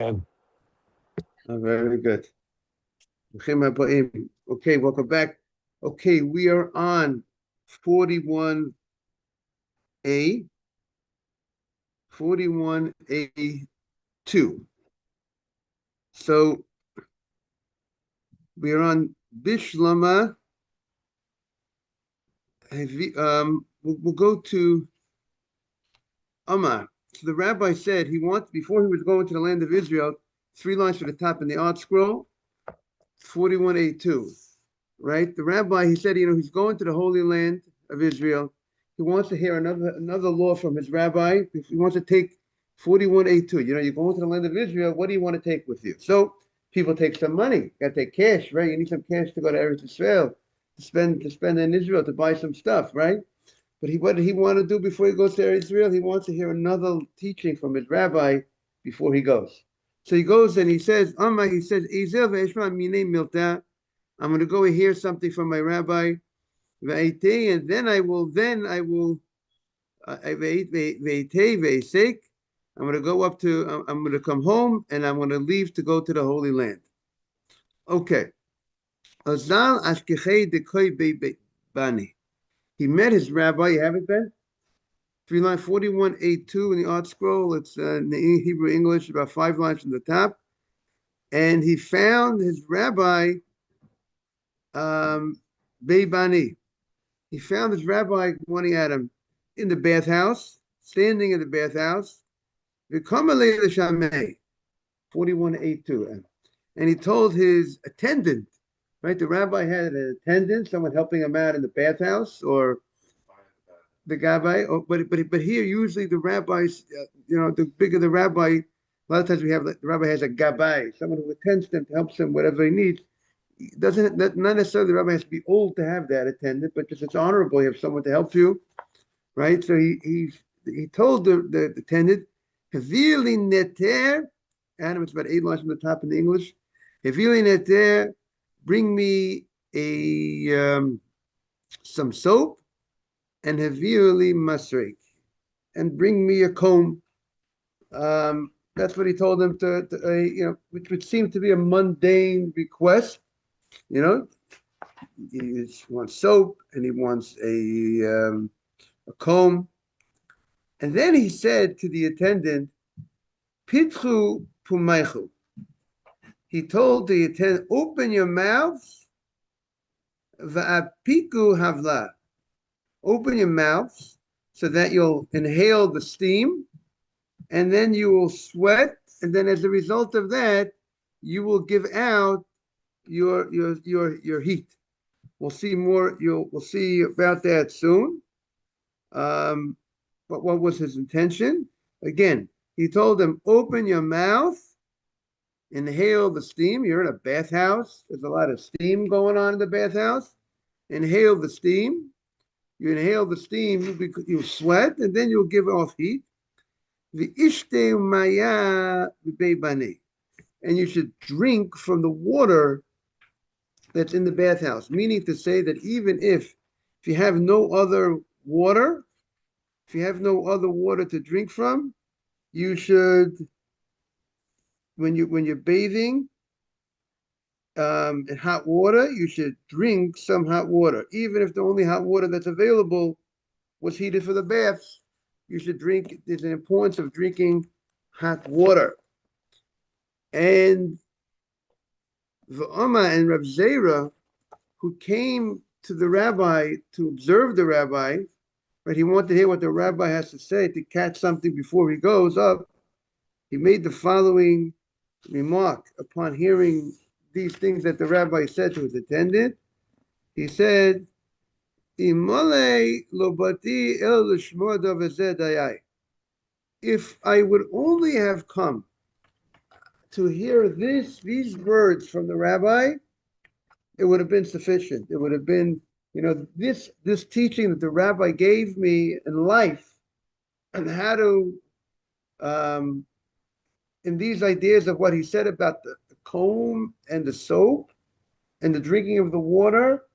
And Oh, very good. Okay, welcome back. Okay, we are on 41A, 41A2. So we are on Bishlama. We'll go to Amar. So the rabbi said he wants, before he was going to the land of Israel, 3 lines from the top in the art scroll, 41A2, right? The rabbi, he said, he's going to the Holy Land of Israel. He wants to hear another law from his rabbi. He wants to take 41A2. You're going to the land of Israel. What do you want to take with you? So people take some money. You got to take cash, right? You need some cash to go to Eretz Israel, to spend in Israel, to buy some stuff, right? But what did he want to do before he goes to Eretz Israel? He wants to hear another teaching from his rabbi before he goes. So he goes and he says, he says, I'm going to go and hear something from my rabbi, and then I will, I'm going to go I'm going to come home and I'm going to leave to go to the Holy Land. Okay. Azal ashkechei dekoi bani. He met his rabbi. You have it, Ben? 3 line 41A2 in the art scroll. It's in the Hebrew English, about 5 lines from the top. And he found his rabbi, Beibani. He found his rabbi pointing at him in the bathhouse, standing in the bathhouse. 41A2. And he told his attendant, right? The rabbi had an attendant, someone helping him out in the bathhouse, or the rabbi. But here usually the rabbis, the bigger the rabbi, a lot of times we have the rabbi has a gabbai, someone who attends them, helps him whatever he needs. Doesn't not necessarily the rabbi has to be old to have that attendant, but just it's honorable you have someone to help you, right? So he told the attendant, Havili neter, Adam, it's about 8 lines from the top in the English. Havili neter, bring me some soap, and Havili masrik, and bring me a comb. That's what he told him which would seem to be a mundane request. You know, he wants soap and he wants a comb. And then he said to the attendant, Pitchu pumaychu. He told the attendant, open your mouth, va'apiku havla. Open your mouth so that you'll inhale the steam, and then you will sweat, and then as a result of that, you will give out your heat. We'll see more. We'll see about that soon. But what was his intention? Again, he told them, open your mouth, inhale the steam. You're in a bathhouse. There's a lot of steam going on in the bathhouse. Inhale the steam. You inhale the steam, you sweat, and then you'll give off heat. The ishte maya bani, and you should drink from the water that's in the bathhouse. Meaning to say that even if you have no other water, if you have no other water to drink from, you should, when you're bathing in hot water, you should drink some hot water, even if the only hot water that's available was heated for the baths. You should drink. There's an importance of drinking hot water. And V'ama and Rav Zera, who came to the rabbi to observe the rabbi, but he wanted to hear what the rabbi has to say to catch something before he goes up. He made the following remark upon hearing these things that the rabbi said to his attendant. He said, if I would only have come to hear these words from the rabbi, it would have been sufficient. It would have been, this teaching that the rabbi gave me in life, and how to, in these ideas of what he said about the comb and the soap and the drinking of the water,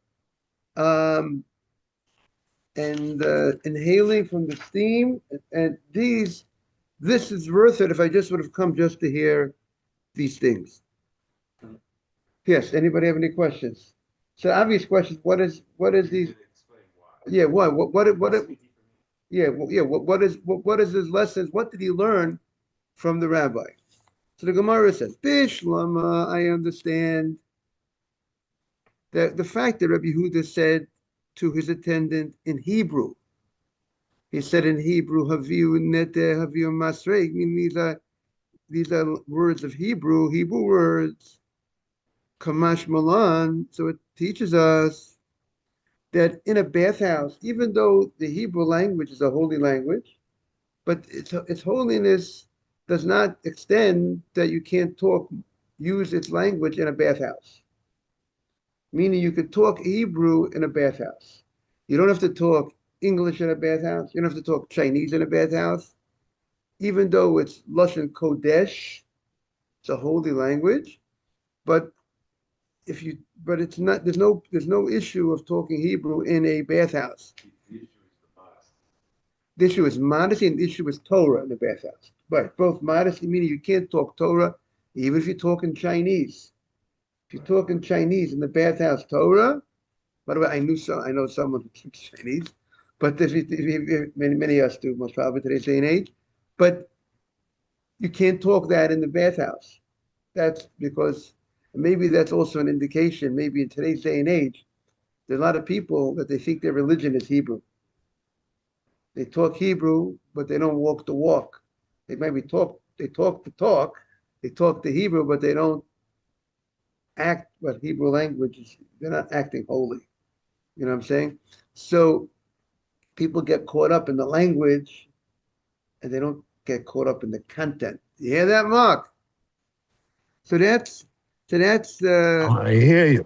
and inhaling from the steam, and this is worth it if I just would have come just to hear these things. Yes, anybody have any questions? So obvious questions. What is these? Yeah, yeah, yeah. What is his lessons? What did he learn from the rabbi? So the Gemara says, Bishlama, I understand that the fact that Rabbi Yehuda said to his attendant in Hebrew, he said in Hebrew, Haviu nete, Haviu masrei, meaning these are words of Hebrew words, Kamash Malan. So it teaches us that in a bathhouse, even though the Hebrew language is a holy language, but its holiness does not extend that you can't use its language in a bathhouse. Meaning you could talk Hebrew in a bathhouse. You don't have to talk English in a bathhouse. You don't have to talk Chinese in a bathhouse. Even though it's Lashon Kodesh, it's a holy language, but but it's not. There's no issue of talking Hebrew in a bathhouse. The issue is modesty, and the issue is Torah in the bathhouse. But both modesty, meaning you can't talk Torah, even if you talk in Chinese. If you talk in Chinese in the bathhouse Torah, by the way, I know someone who speaks Chinese, but many of us do, most probably today's day and age. But you can't talk that in the bathhouse. That's because maybe that's also an indication. Maybe in today's day and age, there's a lot of people that they think their religion is Hebrew. They talk Hebrew, but they don't walk the walk. They maybe they talk the talk, they talk the Hebrew, but they don't act what Hebrew language is. They're not acting holy. You know what I'm saying? So people get caught up in the language and they don't get caught up in the content. You hear that, Mark? So that's I hear you.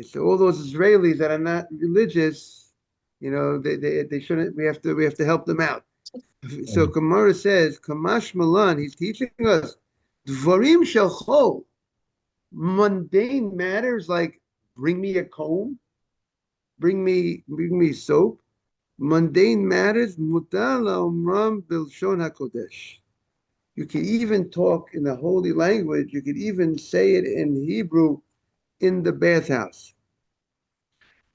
so all those Israelis that are not religious, they shouldn't. We have to help them out. So Gemara says, Kamash Malan, he's teaching us Dvarim shel chol, mundane matters like bring me a comb, bring me soap. Mundane matters, mutar la'omram bilshon hakodesh. You can even talk in the holy language. You could even say it in Hebrew in the bathhouse.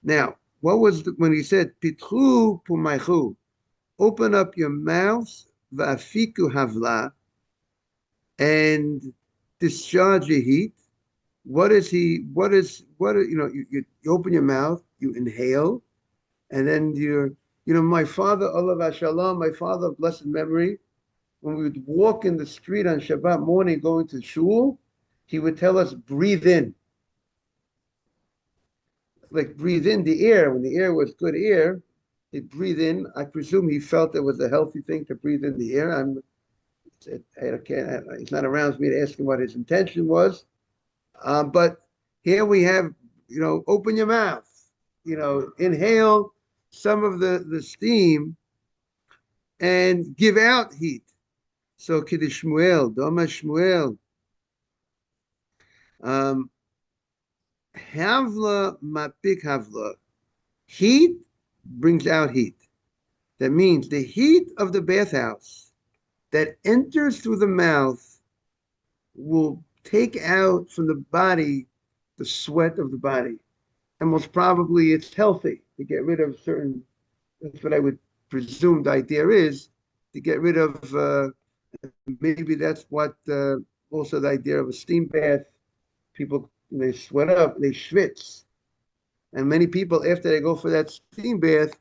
Now, when he said pitchu pumaychu, open up your mouth, va'afiku havla, and discharge your heat. What is he? You open your mouth, you inhale, and then my father, Allah Shalom, my father of blessed memory, when we would walk in the street on Shabbat morning going to shul, he would tell us, breathe in. Like breathe in the air. When the air was good air, he'd breathe in. I presume he felt it was a healthy thing to breathe in the air. He's not around for me to ask him what his intention was. But here we have, open your mouth, inhale some of the steam and give out heat. So Kiddush Shmuel, Doma Shmuel, Havla Mapik Havla. Heat brings out heat. That means the heat of the bathhouse that enters through the mouth will take out from the body the sweat of the body. And most probably it's healthy to get rid of that's what I would presume the idea is, to get rid of, maybe that's what also the idea of a steam bath. People, they sweat up, they schwitz. And many people, after they go for that steam bath,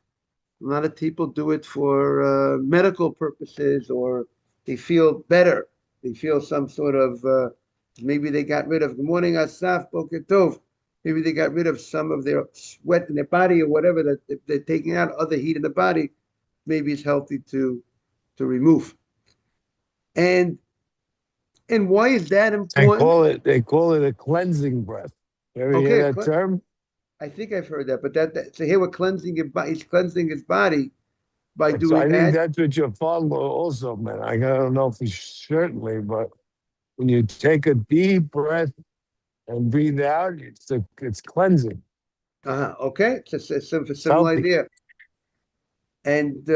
a lot of people do it for medical purposes, or they feel better. They feel some sort of, maybe they got rid of, good morning, Asaf, Boker Tov. Maybe they got rid of some of their sweat in their body or whatever, that they're taking out other heat in the body. Maybe it's healthy to remove. And why is that important? They call it a cleansing breath. You ever hear Okay, that term? I think I've heard that, but so here we're cleansing he's cleansing his body by So doing I think that. that's what your father also meant. I don't know for certainly, but when you take a deep breath and breathe out, it's cleansing. Okay, it's a It's similar healthy. idea. And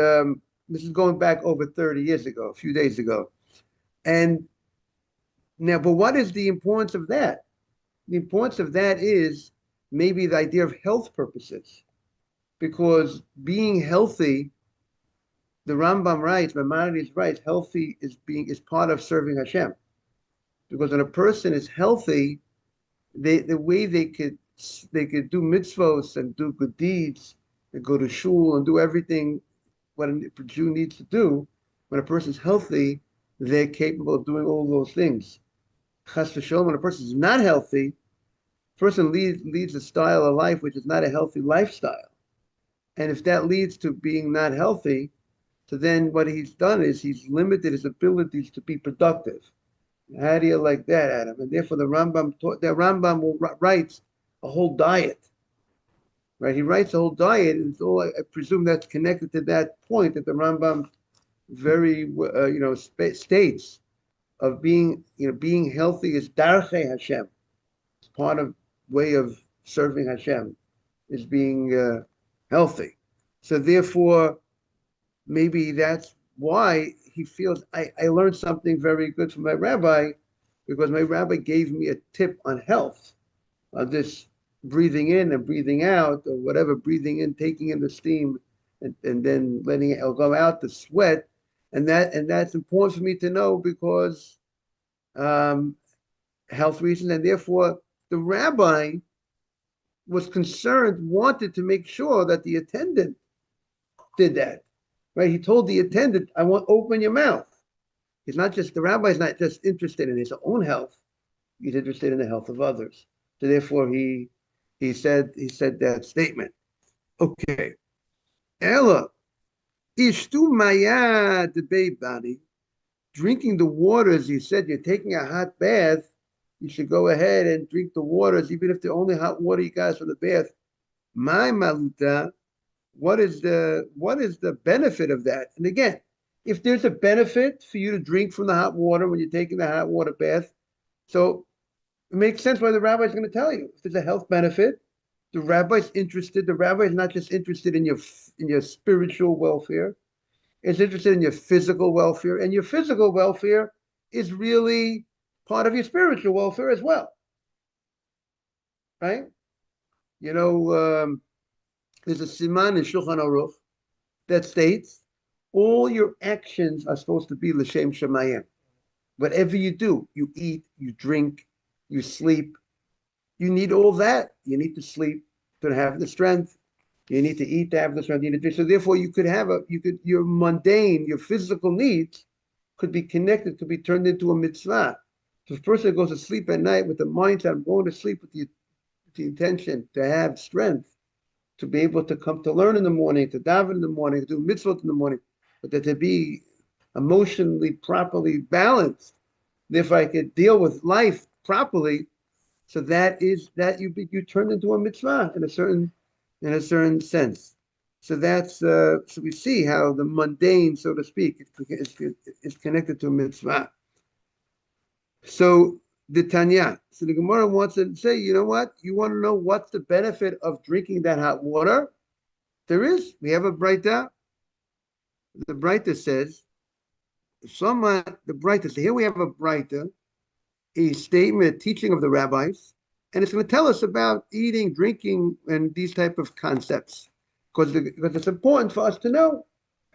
this is going back over 30 years ago, a few days ago. And Now, but what is the importance of that? The importance of that is maybe the idea of health purposes, because being healthy, the Rambam writes, Maimonides writes, healthy is part of serving Hashem. Because when a person is healthy, the way they could do mitzvos and do good deeds and go to shul and do everything what a Jew needs to do. When a person's healthy, they're capable of doing all those things. Chas v'sholom, when a person is not healthy, person leads a style of life which is not a healthy lifestyle. And if that leads to being not healthy, so then what he's done is he's limited his abilities to be productive. How do you like that, Adam? And therefore the Rambam writes a whole diet, right? He writes a whole diet, and so I presume that's connected to that point that the Rambam very states of being healthy is darchei Hashem. It's part of way of serving Hashem is being healthy. So therefore, maybe that's why he feels I learned something very good from my rabbi, because my rabbi gave me a tip on health, on this breathing in and breathing out, or whatever, breathing in, taking in the steam, and then letting it go out, the sweat, and that's important for me to know because health reasons, and therefore the rabbi was concerned, wanted to make sure that the attendant did that. Right? He told the attendant, I want open your mouth. The rabbi's not just interested in his own health, he's interested in the health of others. So therefore he said that statement. Okay. Ella, ishtu maya debate body. Drinking the waters, he said you're taking a hot bath, you should go ahead and drink the waters, even if the only hot water you got is from the bath. My maluta, what is the benefit of that? And again, if there's a benefit for you to drink from the hot water when you're taking the hot water bath, so it makes sense why the rabbi is going to tell you. If there's a health benefit, the rabbi's interested. The rabbi is not just interested in your spiritual welfare, it's interested in your physical welfare, and your physical welfare is really part of your spiritual welfare as well, right? You know, there's a siman in Shulchan Aruch that states all your actions are supposed to be l'shem shemayim. Whatever you do, you eat, you drink, you sleep, you need all that. You need to sleep to have the strength. You need to eat to have the strength. You need to drink. So therefore, your mundane, your physical needs could be connected, could be turned into a mitzvah. So if a person goes to sleep at night with the mindset, I'm going to sleep with the intention to have strength, to be able to come to learn in the morning, to daven in the morning, to do mitzvot in the morning, but that to be emotionally properly balanced. And if I could deal with life properly, so that you turn into a mitzvah in a certain sense. So that's so we see how the mundane, so to speak, is connected to a mitzvah. So the Tanya, so the Gemara wants to say, you know what? You want to know what's the benefit of drinking that hot water? We have a Braita. The Braita says, here we have a Braita, a statement, a teaching of the rabbis, and it's going to tell us about eating, drinking, and these type of concepts, because it's important for us to know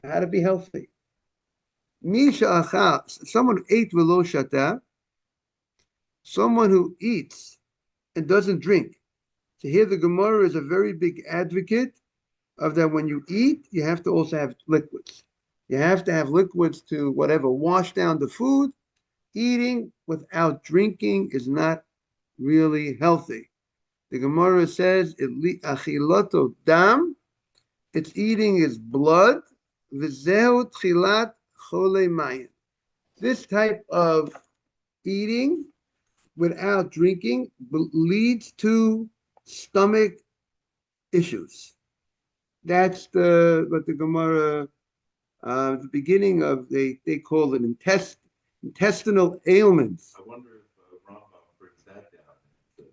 how to be healthy. Someone who ate v'lo shata, someone who eats and doesn't drink. So here the Gemara is a very big advocate of that. When you eat, you have to also have liquids. You have to have liquids to wash down the food. Eating without drinking is not really healthy. The Gemara says, achiloto dam, its eating is blood, v'zehu tchilat chole mayim. This type of eating without drinking leads to stomach issues. That's what the Gemara, the beginning of, they call it intestinal ailments. I wonder if Rambam brings that down.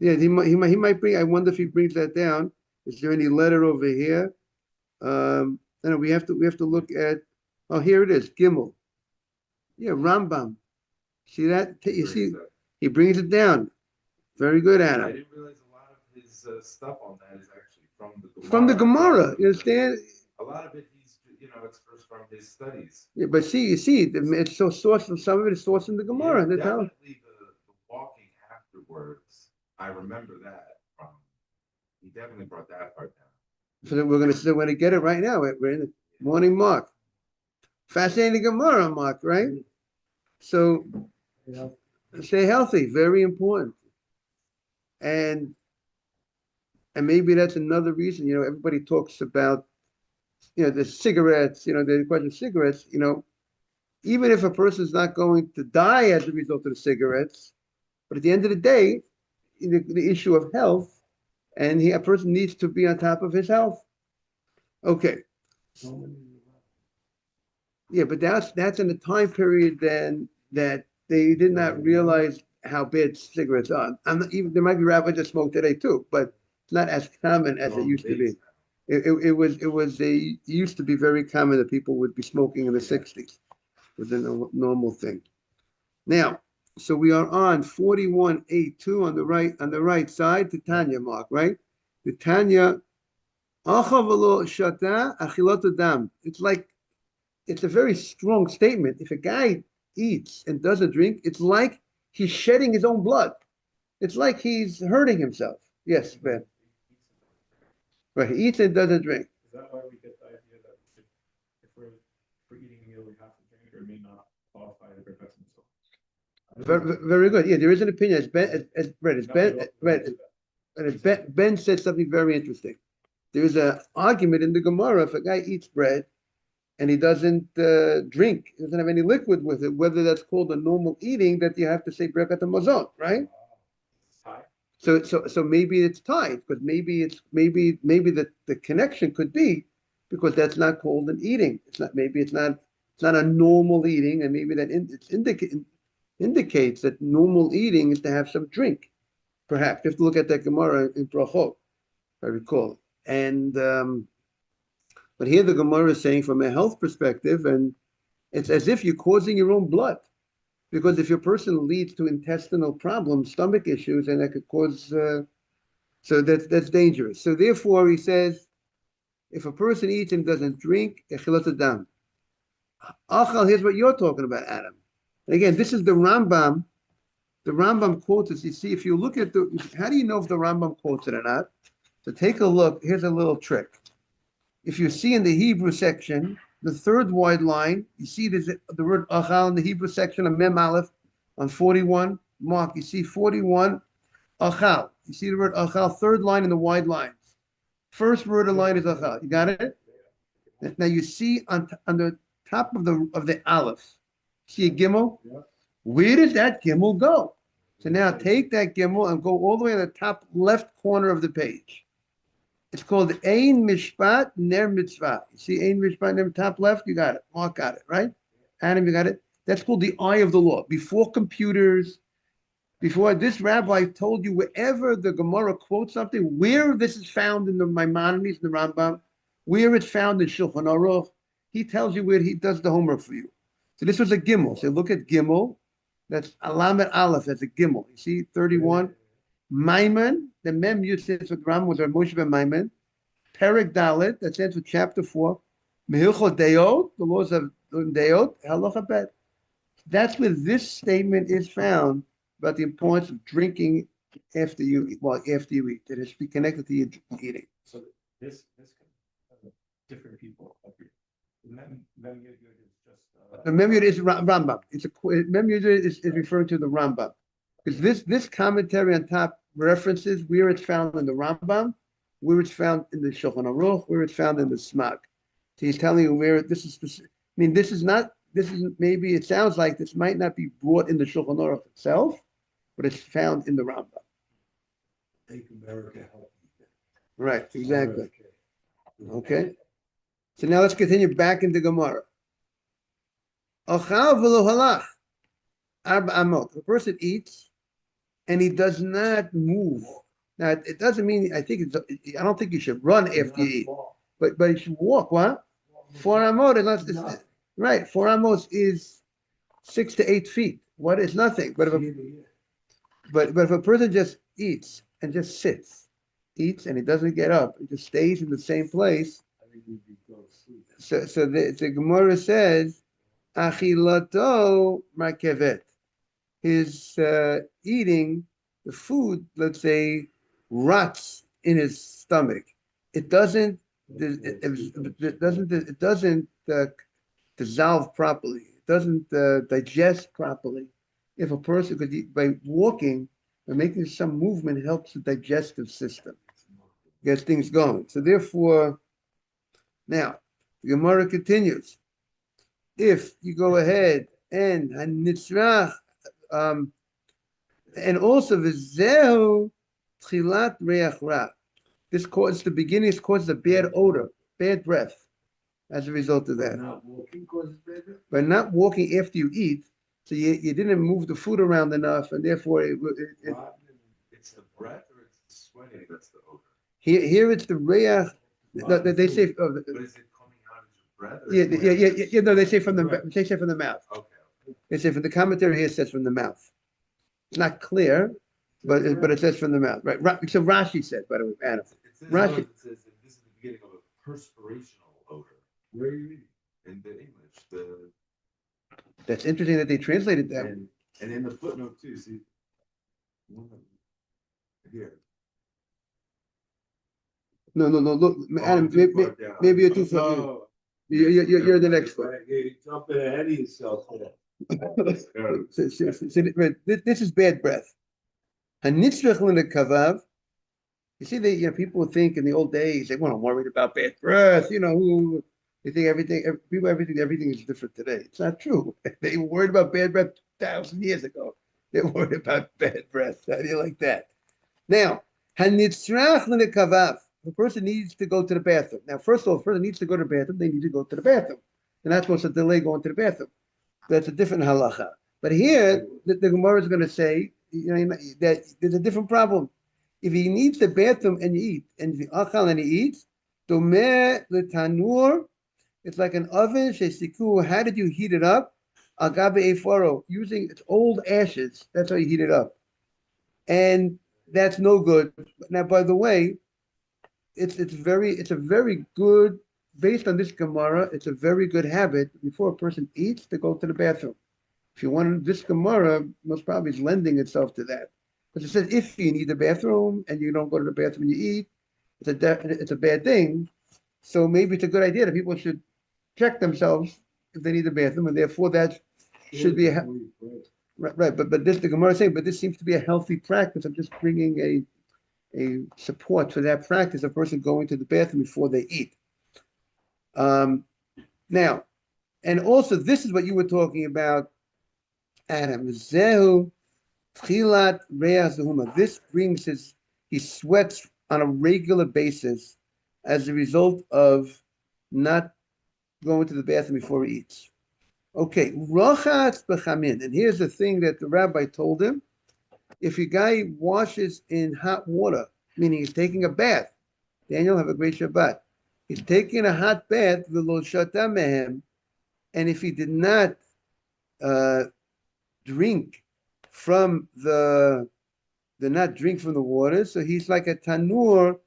Yeah, he might bring. I wonder if he brings that down. Is there any letter over here? No, we have to look at. Oh, here it is, Gimel. Yeah, Rambam. See that? You see, He brings it down. Very good, I Adam. didn't realize a lot of his stuff on that is actually from the Gemara. From the Gemara, you understand? A lot of it, it's from his studies. Yeah, but you see, it's so sourced. Some of it is sourced in the Gemara. Yeah, That's how. definitely the walking afterwards. I remember that from. He definitely brought that part down. So then we're gonna get it right now. We're in the morning mark. Fascinating Gemara mark, right? So stay healthy, very important. And maybe that's another reason, everybody talks about, the cigarettes, the question of cigarettes, even if a person's not going to die as a result of the cigarettes, but at the end of the day, the issue of health, and a person needs to be on top of his health. Okay. Yeah, but that's in a time period then that they did not realize how bad cigarettes are. There might be rabbis that smoke today too, but it's not as common as it used to be. It used to be very common that people would be smoking in the 60s. It was a normal thing. Now, so we are on 4182 on the right side, the Tanya mark, right? The Tanya, it's a very strong statement. If a guy eats and doesn't drink, it's like he's shedding his own blood. It's like he's hurting himself. Yes, Ben. Right, he eats and doesn't drink. Is that why we get the idea that if we're eating a meal, we have to drink, or it may not qualify as breakfast and so? Very good. Yeah, there is an opinion. Ben said something very interesting. There is an argument in the Gemara if a guy eats bread and he doesn't drink, he doesn't have any liquid with it, whether that's called a normal eating, that you have to say brekat hamazon, right? So maybe it's tied, because maybe the connection could be because that's not called an eating. It's not a normal eating, and maybe that indicates that normal eating is to have some drink. Perhaps you have to look at that Gemara in Brachot, if I recall. And but here the Gemara is saying from a health perspective, and it's as if you're causing your own blood. Because if your person leads to intestinal problems, stomach issues, and that could cause, so that's dangerous. So therefore, he says, if a person eats and doesn't drink, echilot adam. Achal, here's what you're talking about, Adam. And again, this is the Rambam. The Rambam quotes this. You see, if you look at how do you know if the Rambam quotes it or not? So take a look. Here's a little trick. If you see in the Hebrew section, the third wide line, you see there's the word achal in the Hebrew section of Mem Aleph on 41. Mark, you see 41, achal. You see the word achal, third line in the wide lines. First word of the line is achal. You got it? Now you see on the top of the Aleph, see a gimel? Where does that gimel go? So now take that gimel and go all the way to the top left corner of the page. It's called Ein Mishpat Ner Mitzvah. You see Ein Mishpat Ner, top left, you got it. Mark got it, right? Adam, you got it? That's called the eye of the law. Before computers, before this rabbi told you wherever the Gemara quotes something, where this is found in the Maimonides, in the Rambam, where it's found in Shulchan Aruch, he tells you where he does the homework for you. So this was a gimel. So look at gimel. That's Alamet Aleph. That's a gimel. You see 31. Maimon, the Mem Yud stands for Rambam, was Moshe ben Maimon. Perek Dalet, that stands for chapter 4. Mehilchot Deot, the laws of Deot, Halacha Bet. That's where this statement is found about the importance of drinking after you eat. That it should be connected to your eating. So this different people agree. Mem Yud is just The Mem Yud is Rambam. Mem Yud is referring to the Rambam. Because this commentary on top references where it's found in the Rambam, where it's found in the Shulchan Aruch, where it's found in the Smag. So he's telling you where this is. Maybe it sounds like this might not be brought in the Shulchan Aruch itself, but it's found in the Rambam. Take America help. Right, exactly. Okay. So now let's continue back into Gemara. Achal v'lo halach. Arba amot. The person eats and he does not move. Now it doesn't mean I don't think you should run after you eat, but you should walk. What? 4 amot is not right. 4 amos is 6 to 8 feet. What is nothing? But But if a person just eats and just sits, eats and he doesn't get up, he just stays in the same place. So the Gemara says, Achilato markevet. His eating the food, let's say, rots in his stomach. It doesn't. It doesn't dissolve properly. It doesn't digest properly. If a person could eat by walking, by making some movement, helps the digestive system, gets things going. So therefore, now the Gemara continues. If you go ahead and hanitzrach, and also v'zehu tchilat reach ra. This causes the beginning. This causes a bad odor, bad breath, as a result of that. Not walking causes bad breath? By not walking after you eat, so you didn't move the food around enough, and therefore It's the breath or it's the sweating that's the odor? here it's the reach. No, they say. But is it coming out as your breath? Or Yeah, is it yeah, coming yeah, out yeah. No, they say from the mouth. Okay. They say from the commentary here it says from the mouth. It's not clear, but it says from the mouth, right? So Rashi said, by the way, Adam. It says, Rashi. it says that this is the beginning of a perspirational odor. Where are you reading? In the English, That's interesting that they translated that. and in the footnote too, see? Here. No. Look, Adam, too far down. maybe you're too far. Oh, You're the next one. you're jumping ahead of yourself. This is bad breath. Hanitzrach kavav. You see, people think in the old days they weren't worried about bad breath. They think everything is different today. It's not true. They were worried about bad breath 1,000 years ago. They were worried about bad breath. How do you like that? Now, hanitzrach kavav. The person needs to go to the bathroom. Now, first of all, if a person needs to go to the bathroom, they need to go to the bathroom. They're not supposed to delay going to the bathroom. That's a different halacha. But here, the Gemara is going to say that there's a different problem. If he needs the bathroom and you eat, and the achal and he eats, domeh letanur, it's like an oven. Shesiku, how did you heat it up? Agabe eforo, using its old ashes. That's how you heat it up, and that's no good. Now, by the way, it's a very good, based on this Gemara, it's a very good habit before a person eats to go to the bathroom. If you want, this Gemara most probably is lending itself to that. Because it says if you need the bathroom and you don't go to the bathroom and you eat, it's a bad thing. So maybe it's a good idea that people should check themselves if they need the bathroom, and therefore that should be right. But this the Gemara is saying, but this seems to be a healthy practice. I'm just bringing a support for that practice, a person going to the bathroom before they eat. Now, and also this is what you were talking about, Adam. Zehu tchilat re'ah zehuma. This brings he sweats on a regular basis as a result of not going to the bathroom before he eats. Okay, rochatz b'chamin. And here's the thing that the rabbi told him. If a guy washes in hot water, meaning he's taking a bath, Daniel, have a great Shabbat. He's taking a hot bath, v'lo shata mehem, and if he did not drink from the water, so he's like a tanur,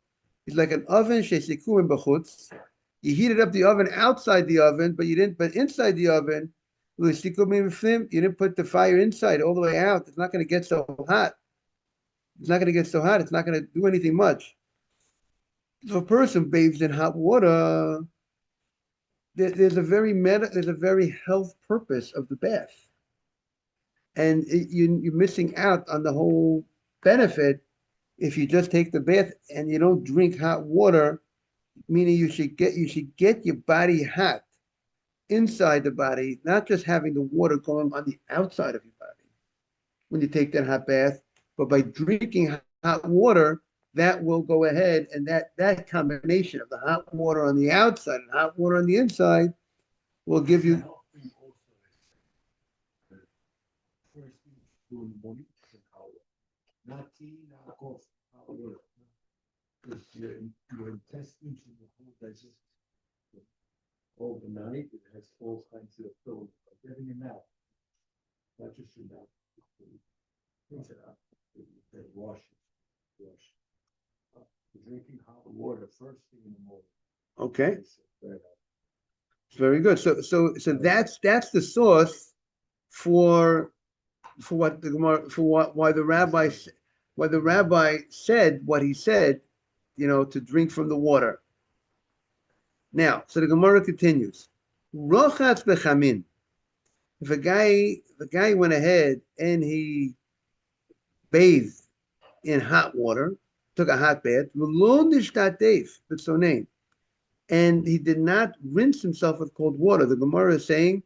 he's like an oven shesikum b'chutz. You heated up the oven outside the oven, but inside the oven, you didn't put the fire inside all the way out. It's not going to get so hot. It's not going to get so hot. It's not going to do anything much. If a person bathes in hot water, there's a very health purpose of the bath, and you're missing out on the whole benefit if you just take the bath and you don't drink hot water. Meaning you should get your body hot inside the body, not just having the water going on the outside of your body when you take that hot bath, but by drinking hot water, that will go ahead, and that combination of the hot water on the outside and hot water on the inside will give you. Not tea, not coffee, hot water. Because your intestines and the whole digestion overnight, it has all kinds of fluid, like in your mouth, not just your mouth. Brings it up. They wash it, drinking hot water first thing in the morning. Okay, It's very very good. So that's the source for what the Gemara, for what why the rabbi said what he said, to drink from the water. Now, so the Gemara continues. Rochatz bechamin. If the guy went ahead and he bathed in hot water, took a hot bath, and he did not rinse himself with cold water. The Gemara is saying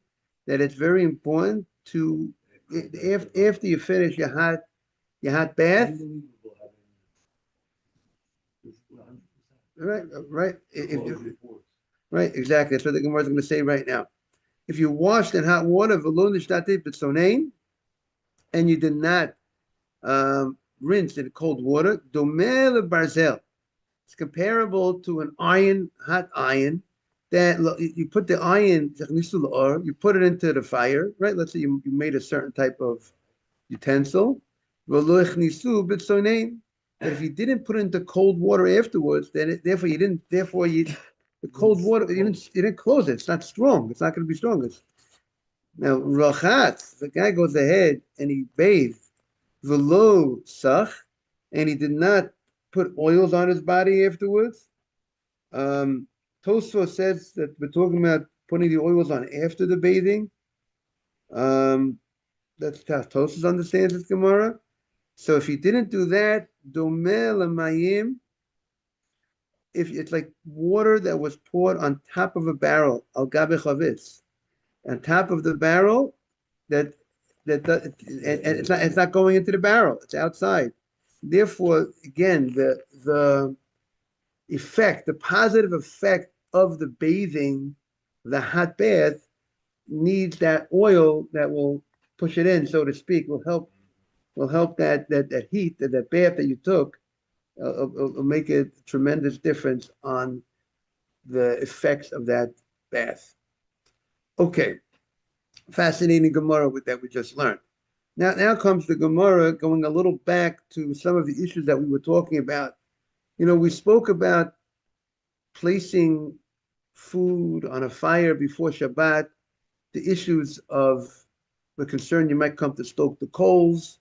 that it's very important to, after you finish your hot bath, right, right, exactly. That's what the Gemara is going to say right now. If you washed in hot water, and you did not rinse in cold water, domel barzel. It's comparable to an iron, hot iron, that you put the iron, you put it into the fire, right? Let's say you made a certain type of utensil. But if you didn't put it into cold water afterwards, then the cold water, you didn't close it. It's not strong. It's not going to be strong. Now, rachat, the guy goes ahead and he bathed velo sach, and he did not put oils on his body afterwards. Tosfos says that we're talking about putting the oils on after the bathing. That's how Tosfos understands this Gemara. So if he didn't do that, domel mayim, if it's like water that was poured on top of a barrel, al gabe chavetz, on top of the barrel, and it's not going into the barrel; it's outside. Therefore, again, the effect, the positive effect of the bathing, the hot bath, needs that oil that will push it in, so to speak, will help that heat, that bath that you took, will make a tremendous difference on the effects of that bath. Okay, fascinating Gemara with that we just learned. Now comes the Gemara going a little back to some of the issues that we were talking about. We spoke about placing food on a fire before Shabbat, the issues of the concern you might come to stoke the coals.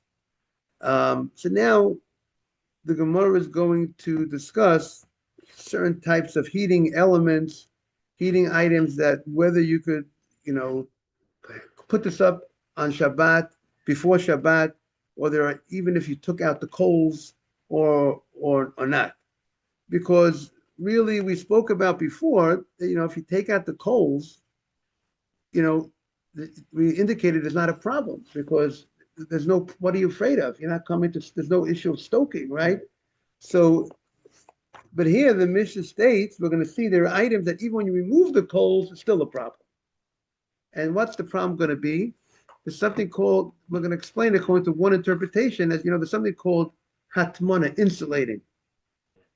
So now the Gemara is going to discuss certain types of heating elements, heating items, that whether you could, put this up on Shabbat, before Shabbat, or even if you took out the coals or not. Because really, we spoke about before, if you take out the coals, we indicated it's not a problem, because what are you afraid of? You're not there's no issue of stoking, right? So, but here the Mishnah states, we're going to see there are items that even when you remove the coals, it's still a problem. And what's the problem going to be? There's something called, we're going to explain it according to one interpretation, as there's something called hatmana, insulating.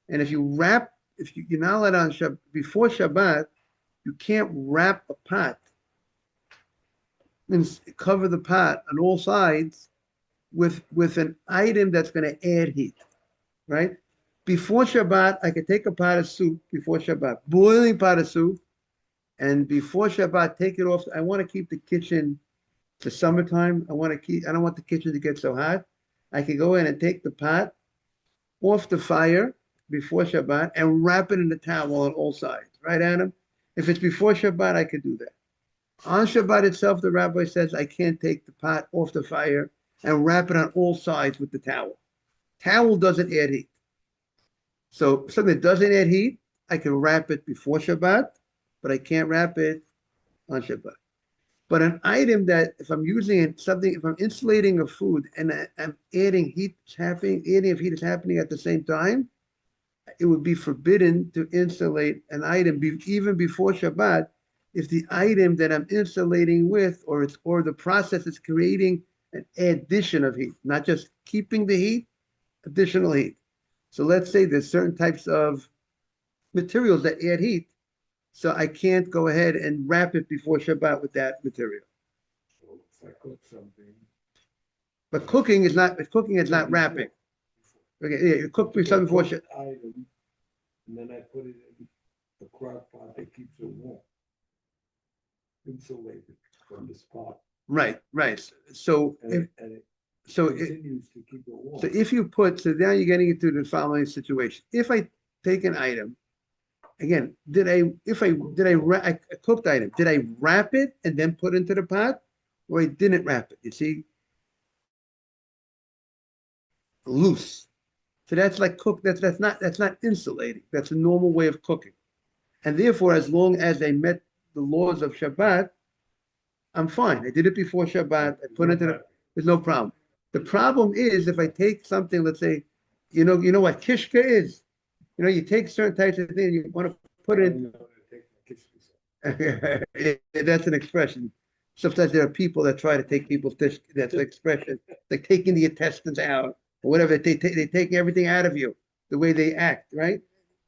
And if you're not allowed on before Shabbat, you can't wrap a pot and cover the pot on all sides with an item that's going to add heat, right? Before Shabbat, I could take a pot of soup before Shabbat, boiling pot of soup, and before Shabbat, take it off. I want to keep the kitchen, the summertime. I don't want the kitchen to get so hot. I could go in and take the pot off the fire before Shabbat and wrap it in the towel on all sides, right, Adam? If it's before Shabbat, I could do that. On Shabbat itself, the rabbi says I can't take the pot off the fire and wrap it on all sides with the towel. Towel doesn't add heat. So something that doesn't add heat, I can wrap it before Shabbat, but I can't wrap it on Shabbat. But an item that if I'm using it, if I'm insulating a food and I'm adding heat, adding of heat is happening at the same time, it would be forbidden to insulate an item even before Shabbat if the item that I'm insulating with, or the process is creating an addition of heat, not just keeping the heat, additional heat. So let's say there's certain types of materials that add heat, so I can't go ahead and wrap it before Shabbat with that material. So if I cook something, But cooking is not wrapping. Okay, yeah, you cook something before. Item, and then I put it in the crock pot that keeps it warm. Insulated from the spot. Right. So And it continues to keep it warm. so if you put, so now you're getting into the following situation. If I take an item, again, a cooked item, did I wrap it and then put into the pot? Or I didn't wrap it, you see? Loose. So that's like that's not insulating. That's a normal way of cooking. And therefore, as long as I met the laws of Shabbat, I'm fine. I did it before Shabbat. I put it into there's no problem. The problem is if I take something, let's say, you know what kishka is? You know, you take certain types of things, you want to put it in. That's an expression. Sometimes there are people that try to take people's dish. That's an expression. They're taking the intestines out or whatever. They take everything out of you, the way they act, right?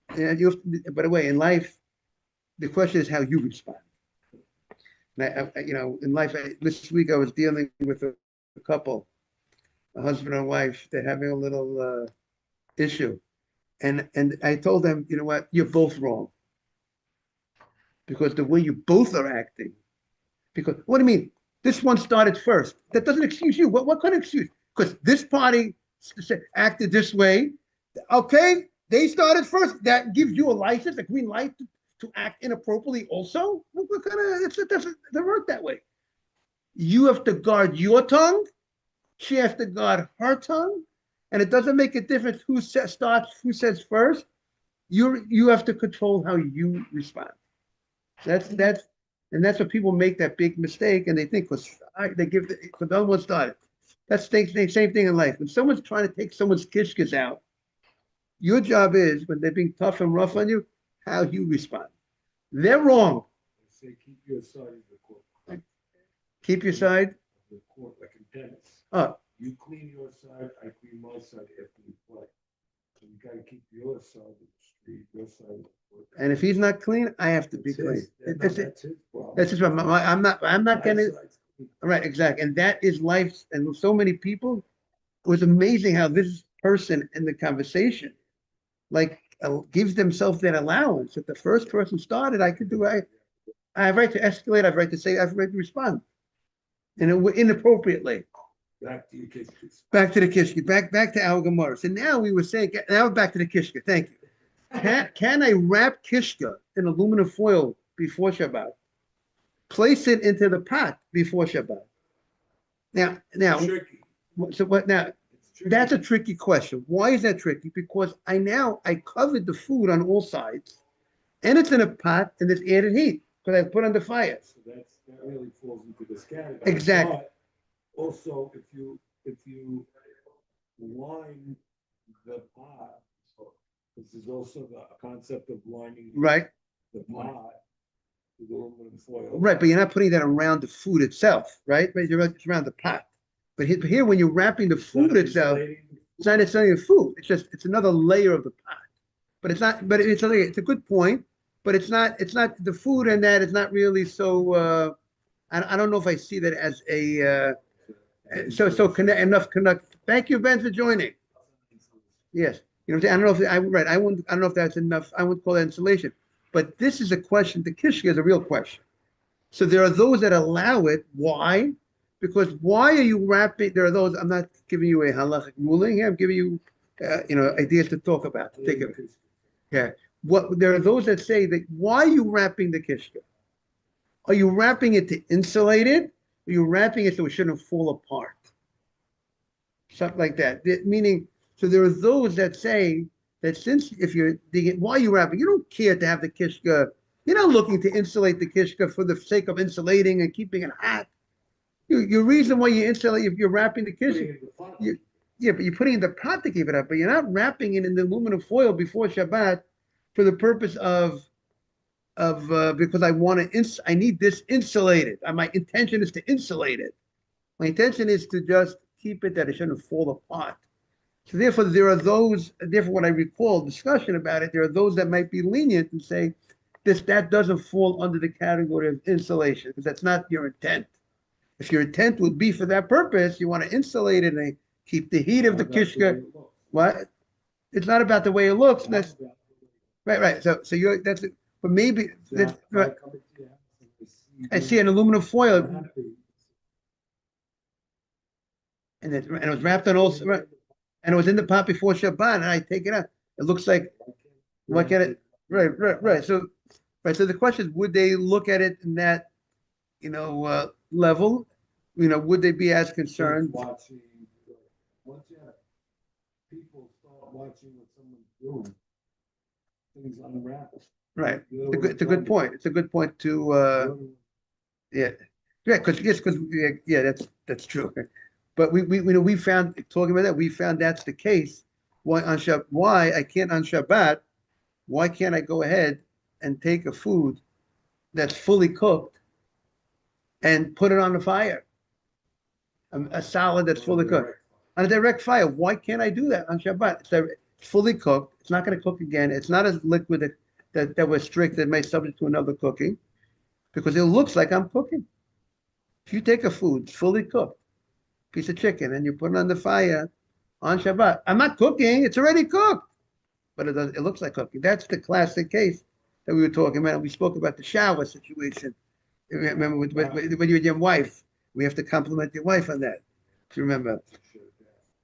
And by the way, in life, the question is how you respond. And in life, this week I was dealing with a couple, a husband and wife. They're having a little issue, and I told them, you know what, you're both wrong, because the way you both are acting. Because what do you mean? This one started first. That doesn't excuse you. What kind of excuse? Because this party acted this way. Okay, they started first. That gives you a license, a green light to act inappropriately also? What kind of, it doesn't work that way. You have to guard your tongue. She has to guard her tongue. And it doesn't make a difference who starts, who says first. You have to control how you respond. And that's what people make that big mistake, and they think because the other one started. That's the same thing in life. When someone's trying to take someone's kishkas out, your job is, when they're being tough and rough on you, how you respond. They're wrong. They say keep your side of the court. Keep your side. Of the court, like in tennis. Oh, You clean your side, I clean my side after we play. So you gotta keep your side of the street, your side of the court. and if he's not clean, I have to be That's clean. his- That's That's his problem. That's just I'm not My gonna. side's clean. Right, exactly. And that is life. And with so many people, it was amazing how this person in the conversation, like, gives themselves that allowance. If the first person started, I have right to escalate. I have right to say, I have right to respond. And inappropriately. Back to your kids. Back to the kishka, back to our Gemara. So now we were saying, now back to the kishka. Thank you. Can I wrap kishka in aluminum foil before Shabbat? Place it into the pot before Shabbat. Now, Tricky. so what now? It's tricky. That's a tricky question. Why is that tricky? Because I covered the food on all sides, and it's in a pot, and there's added heat because I put on the fire. So that really falls into this category. Exactly. But also, if you line the pot, this is also the concept of lining Right, the pot with aluminum foil. right, but you're not putting that around the food itself, right? Right, it's around the pot. But here, when you're wrapping the food itself, it's not the food. It's another layer of the pot. But it's not. But it's a good point. But it's not the food, and that is not really so. I don't know if I see that as a connect. Thank you, Ben, for joining. Yes, you know what I'm saying? I don't know if I'm right. I don't know if that's enough. I wouldn't call that insulation. But this is a question. The kishka is a real question. So there are those that allow it. Why? Because why are you wrapping? There are those. I'm not giving you a halachic ruling here. I'm giving you, ideas to talk about. To think of it. Yeah. There are those that say that why are you wrapping the kishka? Are you wrapping it to insulate it? Or are you wrapping it so it shouldn't fall apart? Something like that. Meaning, so there are those that say that since if you're digging, why are you wrapping? You don't care to have the kishka. You're not looking to insulate the kishka for the sake of insulating and keeping it hot. Your reason why you insulate, if you're wrapping the kishka, but you're putting it in the pot to keep it up, but you're not wrapping it in the aluminum foil before Shabbat for the purpose of because I need this insulated. My intention is to insulate it. My intention is to just keep it that it shouldn't fall apart. So therefore, when I recall discussion about it, there are those that might be lenient and say that doesn't fall under the category of insulation because that's not your intent. If your intent would be for that purpose, you want to insulate it and keep the heat of the kishka. What? It's not about the way it looks. That's right. So you're that's but maybe that's right. I see an aluminum foil and it was wrapped on also right, and it was in the pot before Shabbat, and I take it out. It looks like look at it. Right. So the question is, would they look at it in that level? Would they be as concerned? Watching, once you have people start watching what someone's doing, things unravel. Right. It's a good point. It's a good point to yeah. Yeah, because yeah, that's true. But we found talking about that, we found that's the case. Why I can't on Shabbat, why can't I go ahead and take a food that's fully cooked and put it on the fire? A salad that's fully cooked on a direct fire. Why can't I do that on Shabbat? It's fully cooked. It's not going to cook again. It's not as liquid that was strict that may subject to another cooking because it looks like I'm cooking. If you take a food fully cooked, piece of chicken, and you put it on the fire on Shabbat, I'm not cooking. It's already cooked, but it looks like cooking. That's the classic case that we were talking about. We spoke about the shower situation. Remember when you and your wife, we have to compliment your wife on that. Do you remember?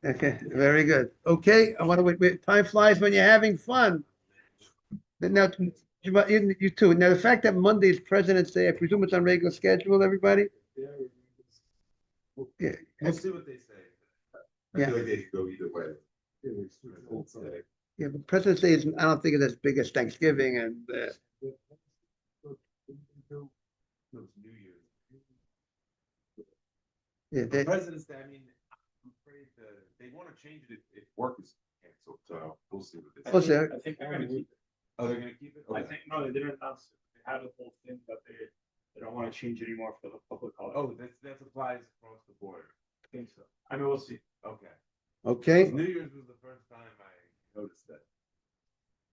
Okay, very good. Okay, I want to wait. Time flies when you're having fun. Now, you too. Now, the fact that Monday is President's Day, I presume it's on regular schedule, everybody? Yeah. We'll see what they say. I Yeah. feel like they could go either way. Yeah, but President's Day is, I don't think it's as big as Thanksgiving and, No, it's New Year's. yeah, The President's Day, I mean, I'm afraid they want to change it if work is canceled, so we'll see what they say. We'll see. I think they're gonna keep it. Oh, they're gonna keep it? I Okay. think, no, they didn't announce it. They had a whole thing that they don't wanna change anymore for the public holiday. Oh, that applies across the board. I think so. I mean, we'll see. Okay. Okay, New Year's was the first time I noticed that.